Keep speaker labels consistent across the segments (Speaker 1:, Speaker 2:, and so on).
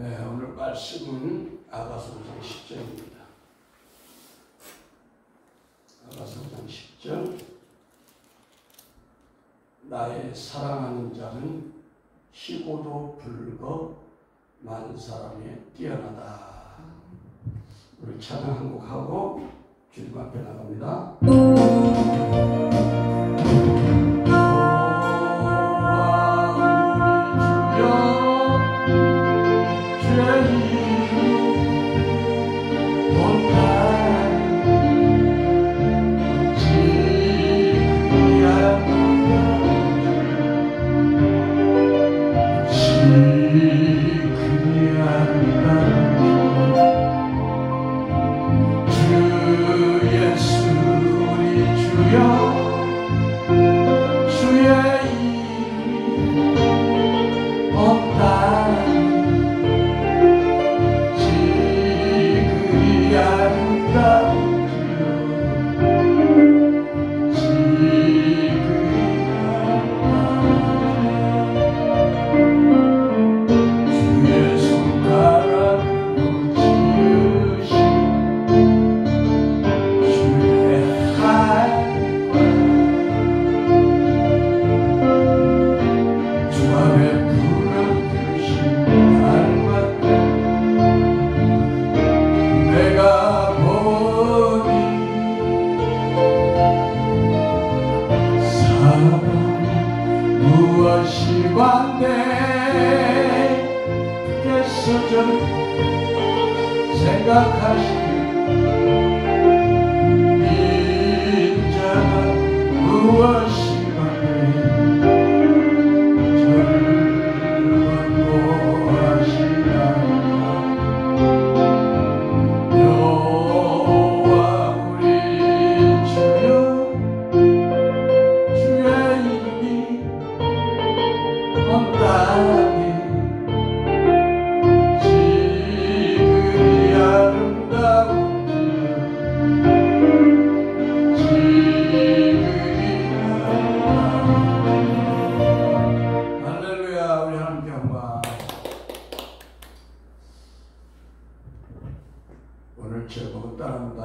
Speaker 1: 오늘 말씀은 아가서장 10절입니다. 아가서장 10절. 나의 사랑하는 자는 희고도 불거 만사람에 뛰어나다. 우리 찬양 한 곡 하고 주님 앞에 나갑니다.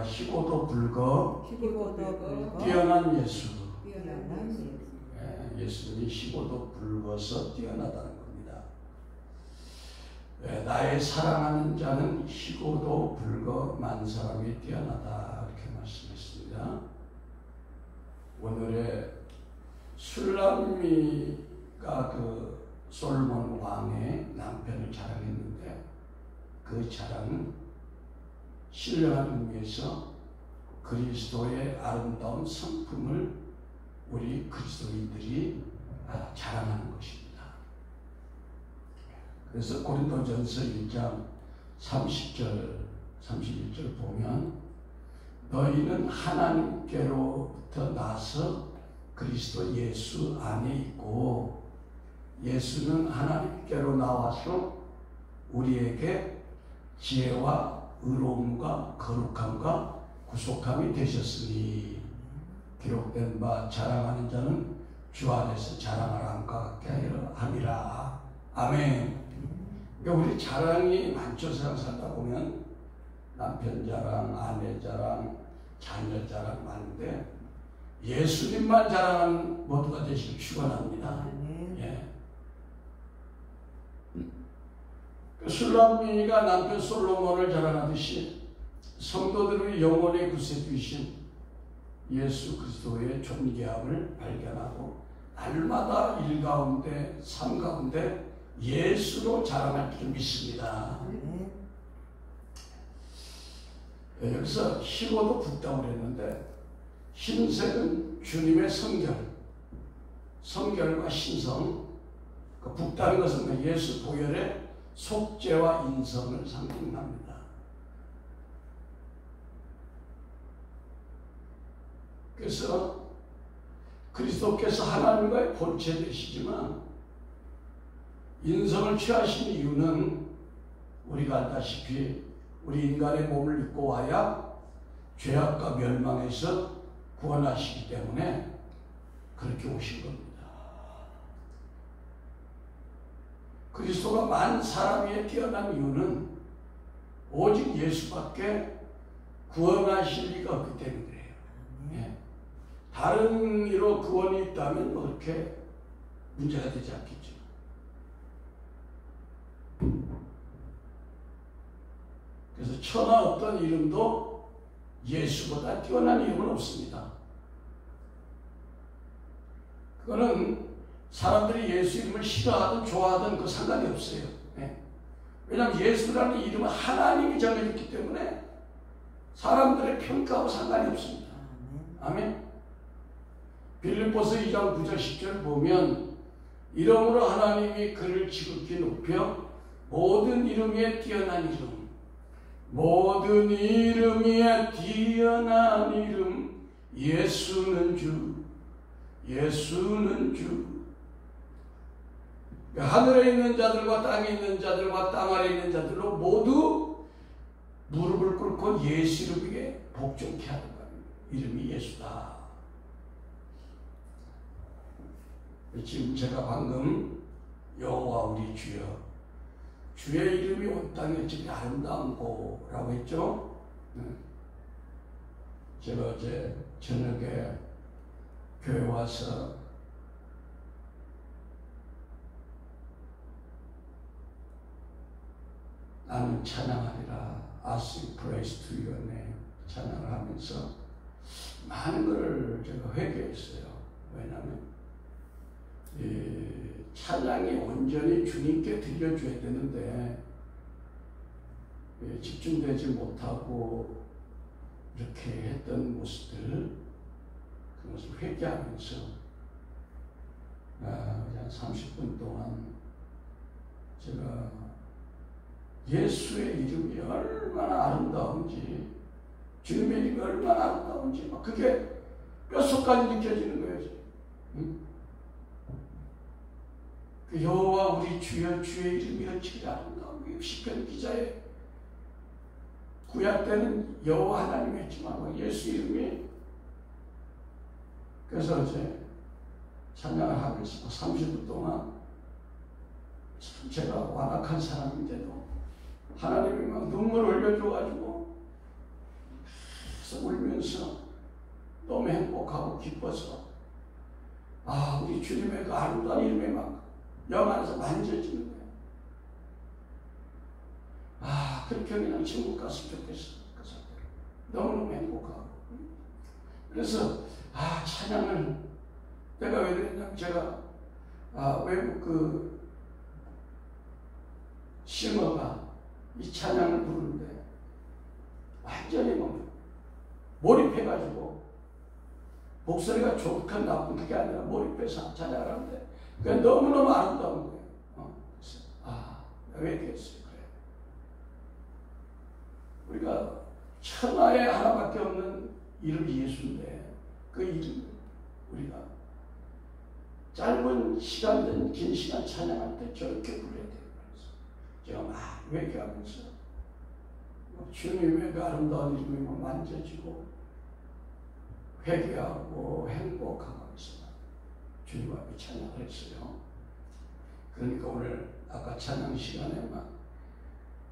Speaker 1: 희고도 불거 뛰어난 예수. 예수님이 희고도 불거서 뛰어나다는 겁니다. 나의 사랑하는 자는 희고도 불거 만사람이 뛰어나다, 이렇게 말씀했습니다. 오늘의 술람미가 그 솔몬 왕의 남편을 자랑했는데, 그 자랑은 신령한 의미에서 그리스도의 아름다운 성품을 우리 그리스도인들이 자랑하는 것입니다. 그래서 고린도전서 1장 30절, 31절 보면 너희는 하나님께로부터 나서 그리스도 예수 안에 있고 예수는 하나님께로 나와서 우리에게 지혜와 의로움과 거룩함과 구속함이 되셨으니 기록된 바 자랑하는 자는 주 안에서 자랑할 함과 같게 함이라. 아멘. 그러니까 우리 자랑이 많죠. 세상 살다 보면 남편 자랑, 아내 자랑, 자녀 자랑 많은데 예수님만 자랑하는 모두가 되시길 축원합니다. 예. 술람미가 남편 솔로몬을 자랑하듯이 성도들의 영혼의 구세주이신 예수 그리스도의 존귀함을 발견하고 날마다 일 가운데 삶 가운데 예수로 자랑할 줄 믿습니다. 여기서 희고도 붓다고 그랬는데 흰색은 주님의 성결과 신성, 그 붓다는 것은 예수 보혈의 속죄와 인성을 상징합니다. 그래서 그리스도께서 하나님과의 본체 되시지만 인성을 취하신 이유는 우리가 알다시피 우리 인간의 몸을 입고 와야 죄악과 멸망에서 구원하시기 때문에 그렇게 오신 겁니다. 그리스도가 만 사람 위에 태어난 이유는 오직 예수밖에 구원하실 리가 없기 때문에 그래요. 예. 다른 이로 구원이 있다면 뭐 그렇게 문제가 되지 않겠죠. 그래서 천하 어떤 이름도 예수보다 뛰어난 이름은 없습니다. 그거는 사람들이 예수 이름을 싫어하든 좋아하든 그 상관이 없어요. 예. 왜냐하면 예수라는 이름은 하나님이 정해줬기 때문에 사람들의 평가하고 상관이 없습니다. 아멘. 빌립보서 2장 9절 10절 보면 이러므로 하나님이 그를 지극히 높여 모든 이름 위에 뛰어난 이름, 모든 이름 위에 뛰어난 이름, 예수는 주, 예수는 주. 하늘에 있는 자들과 땅에 있는 자들과 땅 아래 있는 자들로 모두 무릎을 꿇고 예수 이름 위에 복종케 하는 거예요. 이름이 예수다. 지금 제가 방금 여호와 우리 주여, 주의 이름이 온 땅에 지금 아름다운 고라고 했죠. 제가 어제 저녁에 교회 와서 나는 찬양하리라, I sing praise to your name 찬양을 하면서 많은 것을 제가 회개했어요. 왜냐하면 찬양이 온전히 주님께 들려줘야 되는데 집중되지 못하고 이렇게 했던 모습들, 그것을 회개하면서 한 30분 동안 제가 예수의 이름이 얼마나 아름다운지, 주님의 이름이 얼마나 아름다운지 막 그게 뼛속까지 느껴지는 거예요. 응? 그 여호와 우리 주여, 주의 이름이 어찌 아름다운 게 시편 기자의 구약 때는 여호와 하나님이었지만 예수 이름이, 그래서 어제 찬양을 하면서 30분 동안 참 제가 완악한 사람인데도 하나님이 막 눈물을 흘려줘가지고 그래서 울면서 너무 행복하고 기뻐서 우리 주님의 그 아름다운 이름에 막 영 안에서 만져지는 거예요. 그렇게 그냥 천국 갔으면 좋겠어. 그 사람 너무너무 행복하고. 그래서 찬양을 내가 왜 그랬냐면 제가 외국 그 싱어가 이 찬양을 부르는데 완전히 몰입해가지고, 목소리가 좋건 나쁜 그게 아니라 몰입해서 찬양을 하는데 그게 너무너무 아름다운 거예요. 그래서 왜 그랬어요? 그래. 우리가 천하에 하나밖에 없는 이름이 예수인데 그 이름 우리가 짧은 시간이든 긴 시간 찬양할 때 저렇게 불러야 돼요. 그래서 제가 막 회개하면서 주님의 그 아름다운 이름이 만져지고 회개하고 행복하면서 주님 앞에 찬양을 했어요. 그러니까 오늘 아까 찬양 시간에 막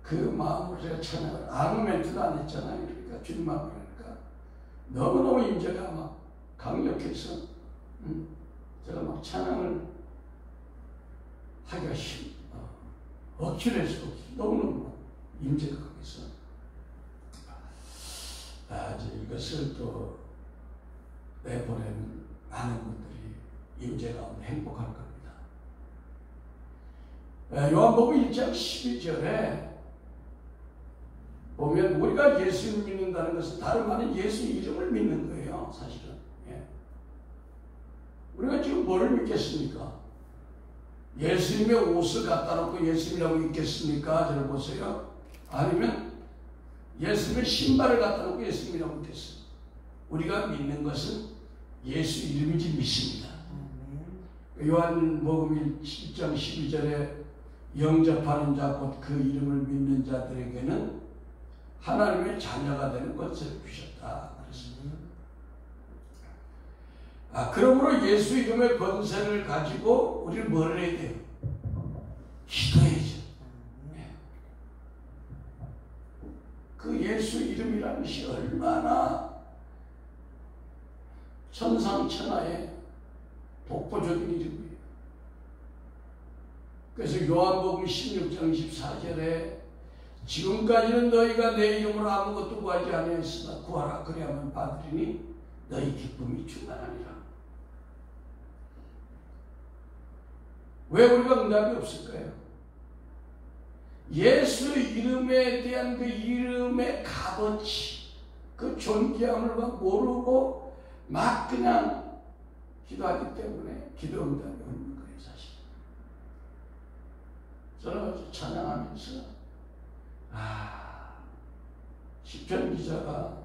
Speaker 1: 그 마음으로 제가 찬양을 아무 멘트도 안 했잖아요. 그러니까 주님 앞에 하니까 너무너무 임재가 막 강력해서 제가 막 찬양을 하기가 억지로 해서 너무너무 임재가 강해서 이제 이것을 또 내보내는 많은 분들이 임재 가운데 행복할 겁니다. 요한복음 1장 12절에 보면 우리가 예수를 믿는다는 것은 다른 말은 예수 이름을 믿는 거예요. 사실은. 우리가 지금 뭐를 믿겠습니까? 예수님의 옷을 갖다 놓고 예수님이라고 믿겠습니까? 저를 보세요. 아니면 예수님의 신발을 갖다 놓고 예수님이라고 믿겠습니까? 우리가 믿는 것은 예수 이름이지 믿습니다. 요한복음 1장 12절에 영접하는 자 곧 그 이름을 믿는 자들에게는 하나님의 자녀가 되는 것을 주셨다. 그렇습니다. 그러므로 예수 이름의 권세를 가지고 우리는 뭘 해야 돼요? 기도해야죠. 그 예수 이름이라는 것이 얼마나 천상천하의 독보적인 이름이에요. 그래서 요한복음 16장 24절에 지금까지는 너희가 내 이름으로 아무것도 구하지 아니하였으나 구하라 그리하면 받으리니 너희 기쁨이 충만하리라. 왜 우리가 응답이 없을까요? 예수 이름에 대한 그 이름의 값어치, 그 존귀함을 모르고 막 그냥 기도하기 때문에 기도 응답이 없는 거예요, 사실. 저는 어제 찬양하면서 시편 기자가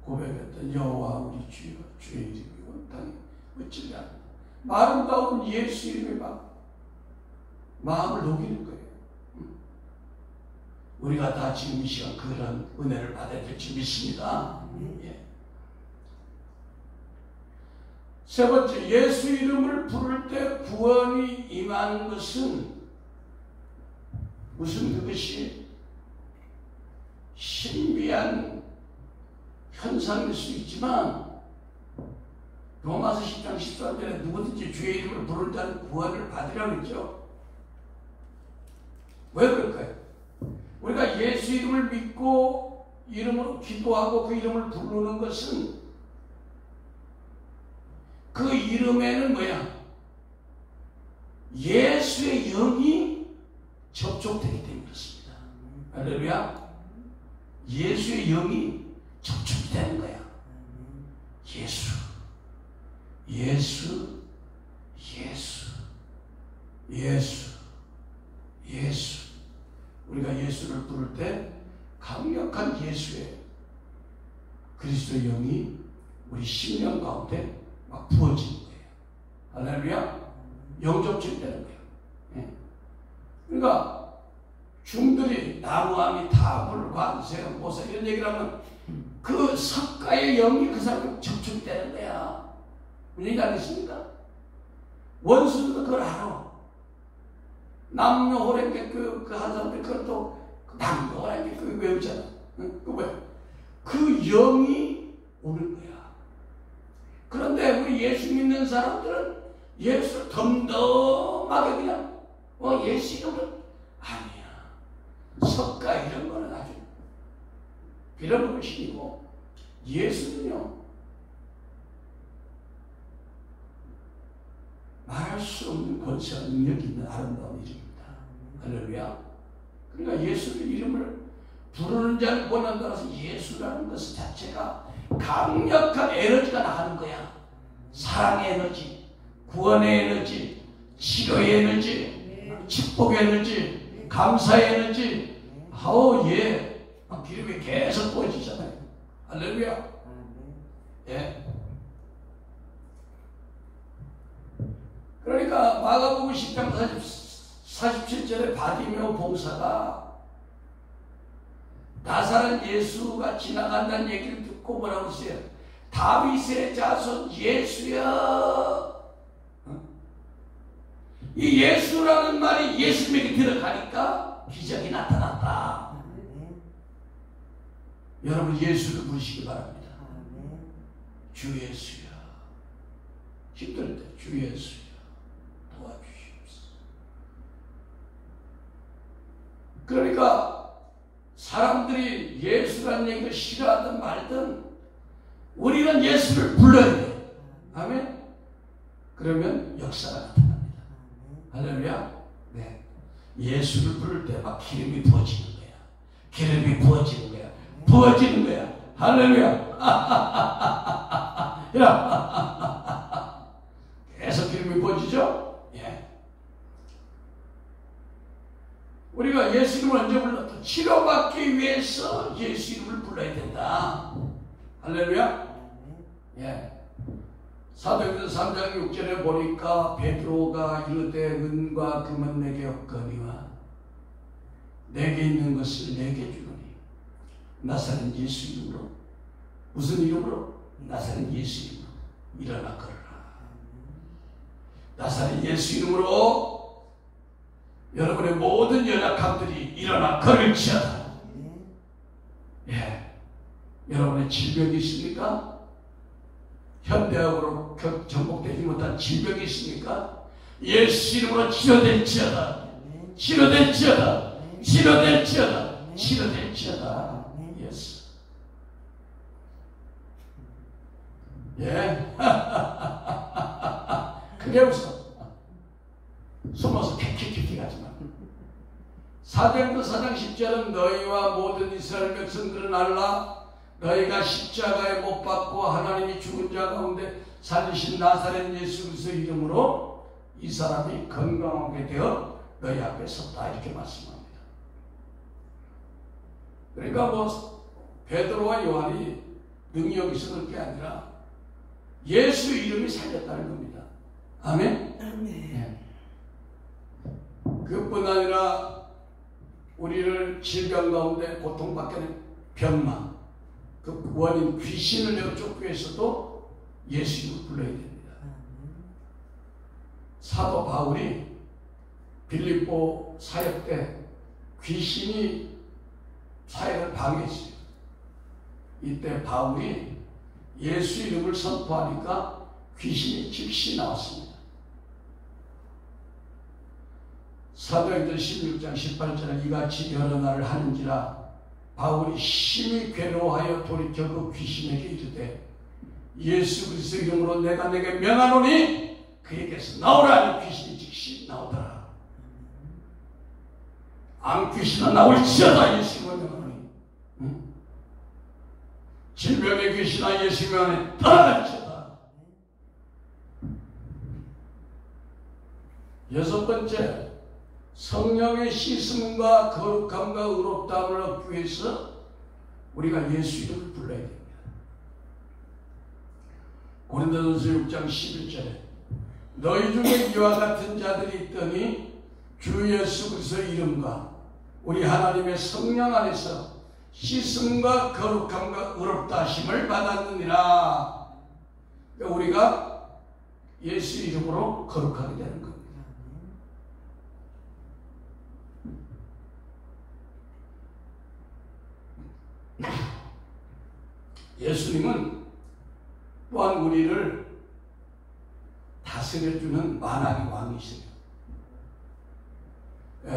Speaker 1: 고백했던 여호와 우리 주여 주의 이름이 온 땅에 어찌냐 아름다운 예수 이름에 막 마음을 녹이는 거예요. 우리가 다 지금 이 시간 그런 은혜를 받아야 될 줄 믿습니다. 예. 세 번째, 예수 이름을 부를 때 구원이 임하는 것은 무슨 그것이 신비한 현상일 수 있지만 로마서 10장 14절에 누구든지 주의 이름을 부를 자는 구원을 받으라고 했죠. 왜 그럴까요? 우리가 예수 이름을 믿고 이름으로 기도하고 그 이름을 부르는 것은 그 이름에는 뭐야? 예수의 영이 접촉되기 때문에 그렇습니다. 할렐루야. 예수의 영이 접촉이 되는 거야. 예수, 예수, 예수, 예수, 예수. 우리가 예수를 부를 때 강력한 예수의 그리스도의 영이 우리 심령 가운데 막 부어지는 거예요. 할렐루야. 영접증이 되는 거예요. 예. 그러니까 중들이 나무함이 타물 관세음 보사 이런 얘기를 하면 그 석가의 영이 그 사람이 접촉이 되는 거야. 무슨 얘기 아니십니까? 원수들도 그걸 알아. 남녀호랭개 그 한 사람들 그걸 또 남녀호랭개 그 외우잖아. 그 왜? 그 영이 오는 거야. 그런데 우리 예수 믿는 사람들은 예수를 덤덤하게 그냥 예수 이름은 아니야. 석가 이런 거는 아주 빌어먹을 신이고 예수는요 말할 수 없는 권세와 능력이 있는 아름다운 이름입니다. 할렐루야. 그러니까 예수의 이름을 부르는 자를 권한 따라서 예수라는 것 자체가 강력한 에너지가 나가는 거야. 사랑의 에너지, 구원의 에너지, 치료의 에너지, 축복의 에너지, 감사의 에너지. 예. 기름이 계속 부어지잖아요. 할렐루야. 예. 그러니까 마가복음 10장 47절에 바디메오 봉사가 나사렛 예수가 지나간다는 얘기를 듣고 뭐라고 했어요? 다윗의 자손 예수야. 이 예수라는 말이 예수님에게 들어가니까 기적이 나타났다. 여러분 예수를 부르시기 바랍니다. 주 예수야. 힘들 때 주 예수야. 도와주시옵소서. 그러니까 사람들이 예수라는 얘기를 싫어하든 말든 우리는 예수를 불러야 돼. 아멘. 그러면 역사가 나타납니다. 할렐루야. 네. 예수를 부를 때 막 기름이 부어지는 거야. 기름이 부어지는 거야. 부어지는 거야. 할렐루야. 계속 기름이 부어지죠? 예. 우리가 예수 이름을 언제 불렀다? 치료받기 위해서 예수 이름을 불러야 된다. 할렐루야. 예. 사도행전 3장 6절에 보니까 베드로가 이르되 은과 금은 내게 없거니와 내게 있는 것을 내게 주노니 나사렛 예수 이름으로. 무슨 이름으로? 나사렛 예수 이름으로 일어나 걸어라. 나사렛 예수 이름으로 여러분의 모든 연약함들이 일어나 걸을지어다. 예. 여러분의 질병이 있습니까? 현대학으로 정복되지 못한 질병이 있습니까? 예수 이름으로 치료될지어다. 치료될지어다. 치료될지어다. 치료될지어다. 예수. 예. 그게 웃어. 숨어서 킥킥킥킥 하지 마. 사도행전 4장 10절은 너희와 모든 이스라엘 백성들은 알라. 너희가 십자가에 못 박고 하나님이 죽은 자 가운데 살리신 나사렛 예수 그리스도의 이름으로 이 사람이 건강하게 되어 너희 앞에 섰다. 이렇게 말씀합니다. 그러니까 뭐 베드로와 요한이 능력이 있었던 게 아니라 예수 이름이 살렸다는 겁니다. 아멘? 네. 그뿐 아니라 우리를 질병 가운데 고통받게 하는 병마, 그 원인 귀신을 내어 쫓기 위해서도 예수 이름을 불러야 됩니다. 사도 바울이 빌립보 사역 때 귀신이 사역을 방해했어요. 이때 바울이 예수 이름을 선포하니까 귀신이 즉시 나왔습니다. 사도행전 16장 18절에 이같이 여러 날을 하는지라 바울이 심히 괴로워하여 돌이켜 그 귀신에게 이르되 예수 그리스도 이름으로 내가 내게 명하노니 그에게서 나오라 하는 귀신이 즉시 나오더라. 암귀신은 나올지어다. 예수 이름으로 명하노니. 응? 질병의 귀신아 예수 명하노니 떠나갈지어다. 여섯 번째, 성령의 씻음과 거룩함과 의롭다함을 얻기 위해서 우리가 예수 이름을 불러야 됩니다. 고린도전서 6장 11절에 너희 중에 이와 같은 자들이 있더니 주 예수 그리스도의 이름과 우리 하나님의 성령 안에서 씻음과 거룩함과 의롭다 하심을 받았느니라. 그러니까 우리가 예수 이름으로 거룩하게 되는 겁니다. 예수님은 또한 우리를 다스려주는 만왕의 왕이시네요.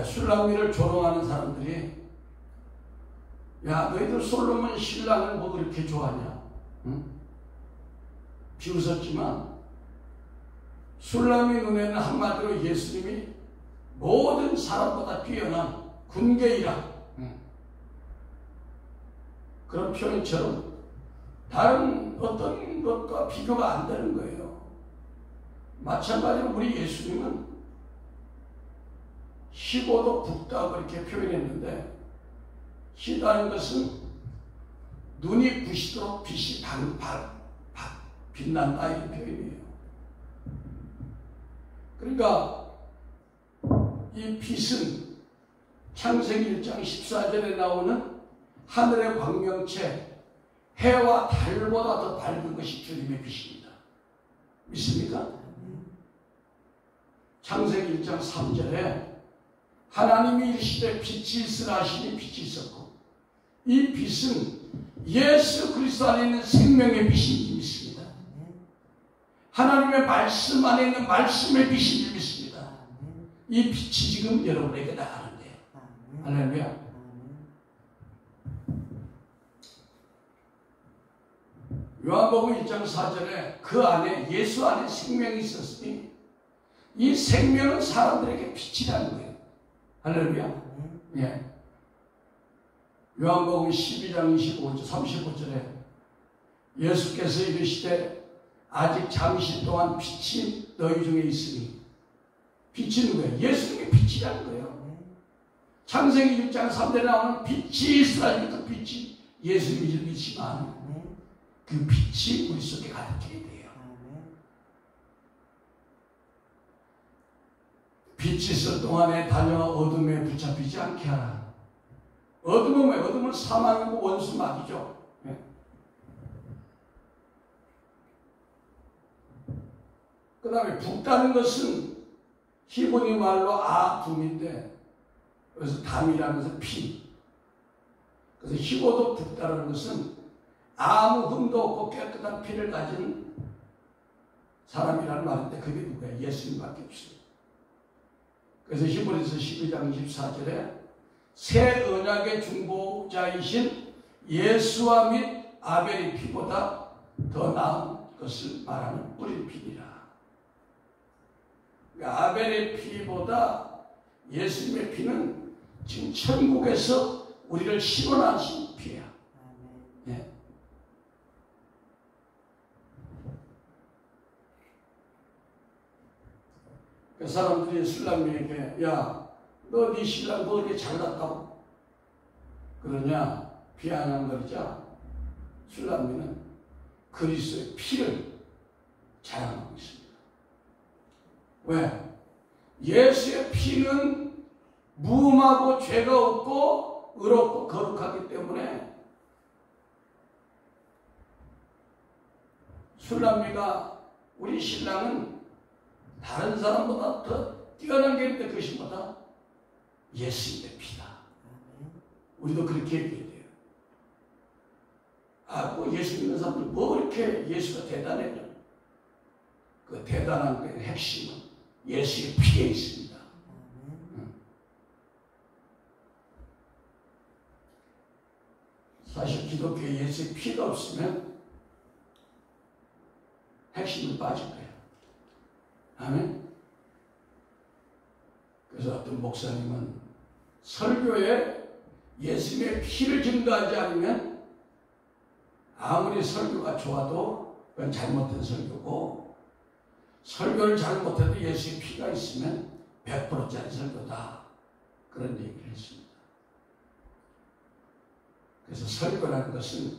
Speaker 1: 술랑미를 조롱하는 사람들이 야 너희들 솔로몬 신랑을 뭐 그렇게 좋아하냐? 응? 비웃었지만 술랑미 눈에는 한마디로 예수님이 모든 사람보다 뛰어난 군계이라 그런 표현처럼 다른 어떤 것과 비교가 안 되는 거예요. 마찬가지로 우리 예수님은 희고도 붓다 그렇게 표현했는데 희다는 것은 눈이 부시도록 빛이 빛난다 이런 표현이에요. 그러니까 이 빛은 창세기 1장 14절에 나오는 하늘의 광명체 해와 달보다 더 밝은 것이 주님의 빛입니다. 믿습니까? 창세기 1장 3절에 하나님이 이르시되 빛이 있으라 하시니 빛이 있었고 이 빛은 예수 그리스도 안에 있는 생명의 빛인지 믿습니다. 하나님의 말씀 안에 있는 말씀의 빛인지 믿습니다. 이 빛이 지금 여러분에게 나가는데요. 할렐루야. 요한복음 1장 4절에 그 안에 예수 안에 생명이 있었으니 이 생명은 사람들에게 빛이라는 거예요. 할렐루야. 예. 요한복음 12장 25절 35절에 예수께서 이르시되 아직 잠시 동안 빛이 너희 중에 있으니 빛이 누구예요? 예수님의 빛이라는 거예요. 창세기 6장 3절에 나오는 빛이 있으라. 그 빛이 예수님의 빛이지만 그 빛이 우리 속에 가득해야 돼요. 빛이 있을 동안에 다녀와 어둠에 붙잡히지 않게 하라. 어둠은 뭐예요? 어둠은 사망이고 원수막이죠. 네. 그 다음에 붓다는 것은 히브리 말로 아둠인데 그래서 담이라는 것은 피. 그래서 희고도 붓다라는 것은 아무 흠도 없고 깨끗한 피를 가진 사람이라는 말인데 그게 누구야? 예수님밖에 없어요. 그래서 히브리서 12장 24절에 새 언약의 중보자이신 예수와 및 아벨의 피보다 더 나은 것을 말하는 뿌린 피니라. 아벨의 피보다 예수님의 피는 지금 천국에서 우리를 실현하신 피야. 네. 그 사람들이 신랑에게 야, 너 네 신랑 뭐 이렇게 잘났다고 그러냐 비아냥거리자 신랑미는 그리스도의 피를 자랑하고 있습니다. 왜? 예수의 피는 무음하고 죄가 없고 의롭고 거룩하기 때문에 술람미가 우리 신랑은 다른 사람보다 더 뛰어난 게 있는데 그것이 뭐다? 예수님의 피다. 우리도 그렇게 얘기해야 돼요. 아, 뭐 예수 믿는 사람들 뭐 이렇게 예수가 대단해요. 그 대단한 그 핵심은 예수의 피에 있습니다. 사실 기독교에 예수의 피가 없으면 핵심이 빠질 거예요. 아멘. 그래서 어떤 목사님은 설교에 예수님의 피를 증거하지 않으면 아무리 설교가 좋아도 그건 잘못된 설교고 설교를 잘못해도 예수의 피가 있으면 100%짜리 설교다. 그런 얘기를 했습니다. 그래서 설교라는 것은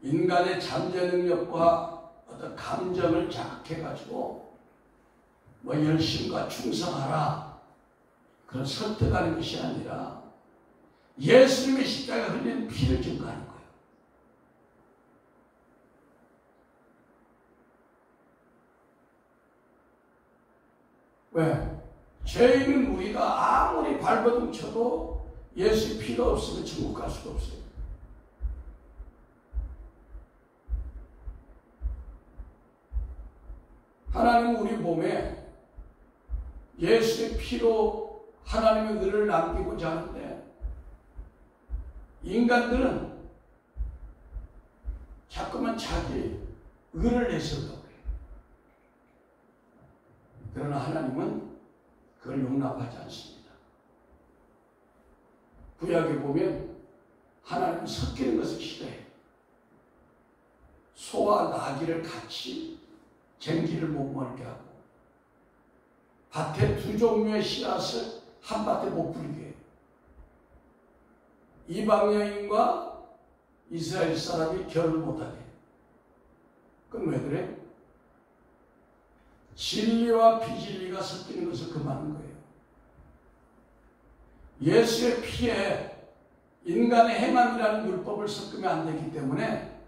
Speaker 1: 인간의 잠재 능력과 어떤 감정을 자극해가지고 뭐 열심과 충성하라 그런 설득하는 것이 아니라 예수님의 십자가 흘린 피를 증거하는 거예요. 왜? 죄인은 우리가 아무리 발버둥 쳐도 예수의 피가 없으면 천국 갈 수가 없어요. 하나님은 우리 몸에 예수의 피로 하나님의 의를 남기고자 하는데 인간들은 자꾸만 자기 의를 내세우려고 해요. 그러나 하나님은 그걸 용납하지 않습니다. 구약에 보면 하나님은 섞이는 것을 싫어해요. 소와 나귀를 같이 쟁기를 못 먹게 하고 밭에 두 종류의 씨앗을 한 밭에 못 뿌리게 해요. 이방 여인과 이스라엘 사람이 결을 못하게 해요. 그건 왜 그래? 진리와 비진리가 섞이는 것을 금하는 거예요. 예수의 피에 인간의 행함이라는 율법을 섞으면 안 되기 때문에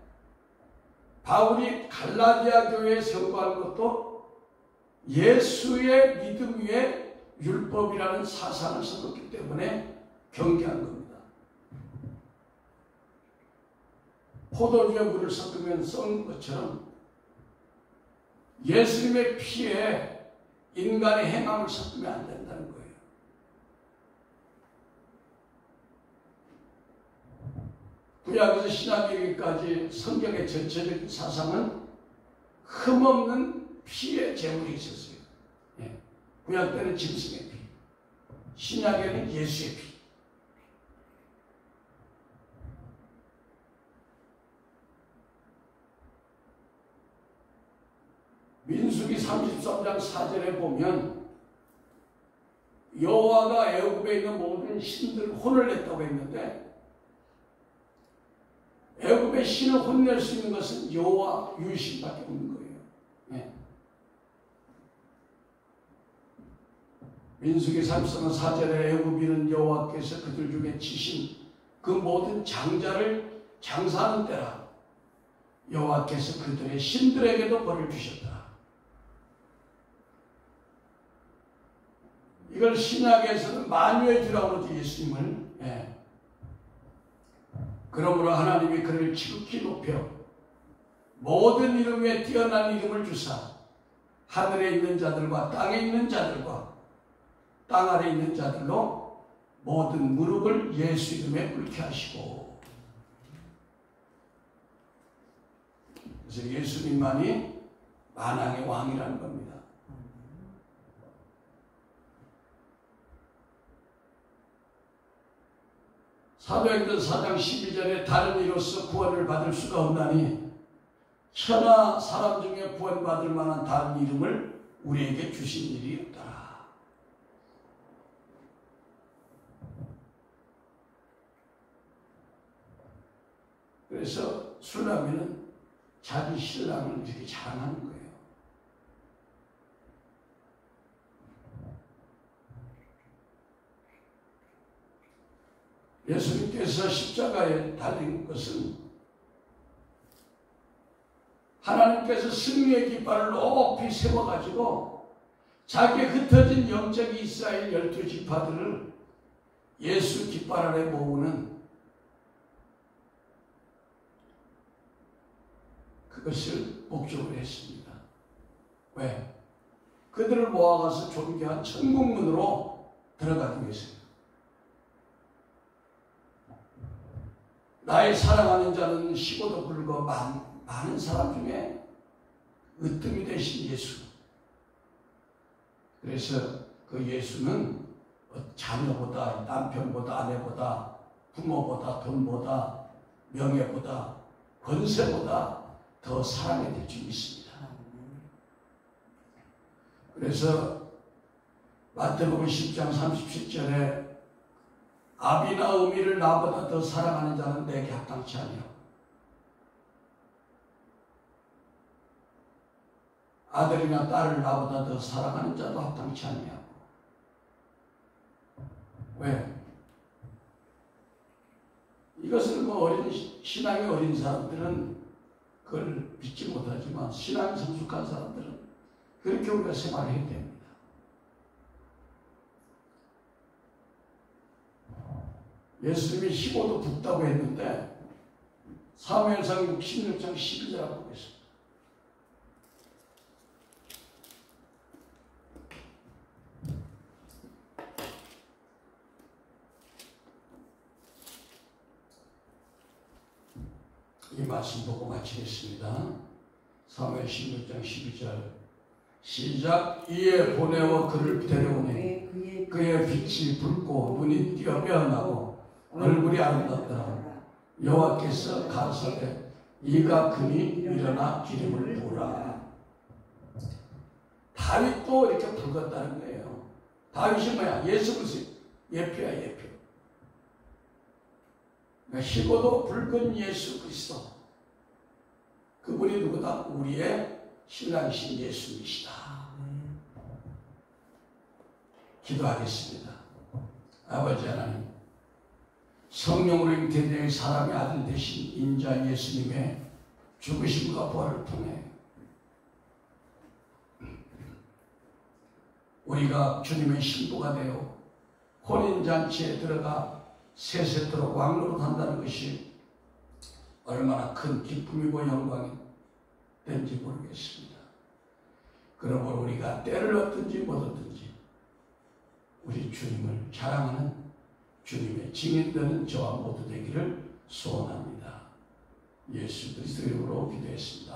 Speaker 1: 바울이 갈라디아 교회에 선고한 것도 예수의 믿음 위에 율법이라는 사상을 섞었기 때문에 경계한 겁니다. 포도주에 물을 섞으면 썩는 것처럼 예수님의 피에 인간의 행함을 섞으면 안 된다는 거예요. 구약에서 신약기까지 성경의 전체적인 사상은 흠없는 피의 제물이 있었어요. 예. 구약 때는 짐승의 피, 신약에는 예수의 피. 민수기 33장 4절에 보면 여호와가 애굽에 있는 모든 신들 혼을 냈다고 했는데 애굽의 신을 혼낼 수 있는 것은 여호와 유일신밖에 없는 거예요. 네. 민수기 33장 4절에 애굽인은 여호와께서 그들 중에 치신 그 모든 장자를 장사하는 때라 여호와께서 그들의 신들에게도 벌을 주셨다. 이걸 신약에서는 만유의 주라고 그러죠. 예수님을. 예. 그러므로 하나님이 그를 지극히 높여 모든 이름에 뛰어난 이름을 주사 하늘에 있는 자들과 땅에 있는 자들과 땅 아래 있는 자들로 모든 무릎을 예수 이름에 꿇게 하시고. 그래서 예수님만이 만왕의 왕이라는 겁니다. 사도행전 4장 12절에 다른 이로서 구원을 받을 수가 없나니 천하 사람 중에 구원받을 만한 다른 이름을 우리에게 주신 일이 없더라. 그래서 술람이는 자기 신랑을 이렇게 자랑하는 거예요. 예수님께서 십자가에 달린 것은 하나님께서 승리의 깃발을 높이 세워가지고 자기의 흩어진 영적 이스라엘 12지파들을 예수 깃발 아래 모으는 그것을 목적으로 했습니다. 왜? 그들을 모아가서 존귀한 천국문으로 들어가기 위해서요. 나의 사랑하는 자는 시고도 불과 많은 사람 중에 으뜸이 되신 예수. 그래서 그 예수는 자녀보다, 남편보다, 아내보다, 부모보다, 돈보다, 명예보다, 권세보다 더 사랑해야 될 줄 믿습니다. 그래서 마태복음 10장 37절에 아비나 어미를 나보다 더 사랑하는 자는 내게 합당치 아니요 아들이나 딸을 나보다 더 사랑하는 자도 합당치 아니냐고. 왜? 이것을 신앙이 어린 사람들은 그걸 믿지 못하지만 신앙이 성숙한 사람들은 그렇게 우리가 생활해야 됩니다. 예수님이 희고도 붓다고 했는데 사무엘상 66장 12절을 보겠습니다. 이 말씀 보고 마치겠습니다. 사무엘 16장 12절 시작. 이에 보내어 그를 데려오니 그의 빛이 붉고 눈이 띄어 빼어나고 얼굴이 아름답더라. 여호와께서 가라사대 이가 그니 일어나 기름을 부으라. 다윗도 이렇게 붉었다는 거예요. 다윗이 뭐야? 예수 그리스도 예표야, 예표. 그러니까 희고도 붉은 예수 그리스도. 그분이 누구다? 우리의 신랑이신 예수님이시다. 기도하겠습니다. 아버지 하나님, 성령으로 잉태된 사람의 아들 되신 인자 예수님의 죽으심과 부활을 통해 우리가 주님의 신부가 되어 혼인잔치에 들어가 세세토록 왕노릇 한다는 것이 얼마나 큰 기쁨이고 영광이 된지 모르겠습니다. 그러므로 우리가 때를 얻든지 못 얻든지 우리 주님을 자랑하는 주님의 증인되는 저와 모두 되기를 소원합니다. 예수 그리스도 이름으로 기도했습니다.